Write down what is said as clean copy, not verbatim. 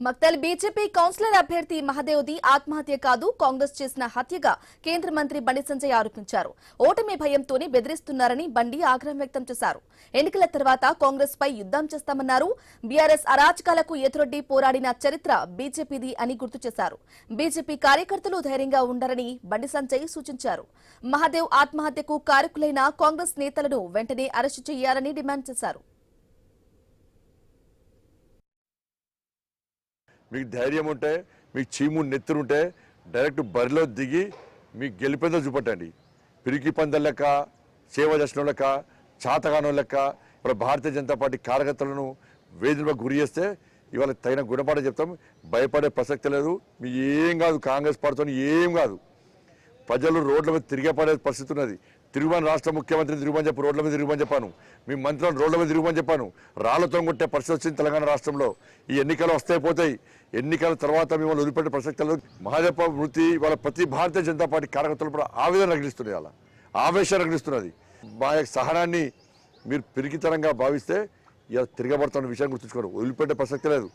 Makthal BJP councillor అభ్యర్థి మహదేవ్ది ఆత్మహత్య కాదు, కాంగ్రెస్ చేసిన హత్యగా కేంద్ర మంత్రి బండి సంజయ్ ఆరోపించారు. ఓటమి భయంతోనే బెదిరిస్తున్నారని బండి ఆగ్రహం వ్యక్తం చేశారు. ఎన్నికల తర్వాత కాంగ్రెస్ పై యుద్ధం చేస్తామన్నారు. బీఆర్ఎస్ అరాచకాలకు ఎదురొడ్డి పోరాడిన చరిత్ర బీజేపీది అని గుర్తు చేశారు. బీజేపీ కార్యకర్తలు ధైర్యంగా ఉండాలని బండి సంజయ్ సూచించారు. మహదేవ్ ఆత్మహత్యకు కారకులైన కాంగ్రెస్ నేతలను వెంటనే అరెస్టు చేయాలని డిమాండ్ చేశారు. మీకు ధైర్యం ఉంటే, మీకు చీము నెత్తురుంటే డైరెక్ట్ బరిలో దిగి మీకు గెలిపేదో చూపట్టండి. పిరికి పందల లెక్క, సేవ చేసిన లెక్క, చాతగానో లెక్క ఇప్పుడు భారతీయ జనతా పార్టీ కార్యకర్తలను వేధింపులకు గురి చేస్తే ఇవాళ తగిన గుణపాఠం చెప్తాం. భయపడే ప్రసక్తి లేదు. మీ ఏం కాదు, కాంగ్రెస్ పార్టీతో ఏం కాదు. ప్రజలు రోడ్ల మీద తిరిగే పడే పరిస్థితి ఉన్నది. తిరుగుమని రాష్ట్ర ముఖ్యమంత్రిని తిరుగుమని చెప్పి రోడ్ల మీద తిరుగుమని చెప్పాను. మీ మంత్రులను రోడ్ల మీద తిరుగుమని చెప్పాను. రాళ్లతో కొట్టే పరిస్థితి వచ్చింది తెలంగాణ రాష్ట్రంలో. ఈ ఎన్నికలు వస్తాయి పోతాయి. ఎన్నికల తర్వాత మిమ్మల్ని వదిలిపెట్టే ప్రసక్తి లేదు. మహదేవ్ మృతి వాళ్ళ ప్రతి భారతీయ జనతా పార్టీ కార్యకర్తలు కూడా ఆవేదన రగిలిస్తున్నాయి, అలా ఆవేశం రగిలిస్తున్నది. మా యొక్క సహనాన్ని మీరు పిరికితనంగా భావిస్తే ఇలా తిరగబడుతున్న విషయాన్ని గుర్తుంచుకోరు. వదిలిపెట్టే ప్రసక్తి లేదు.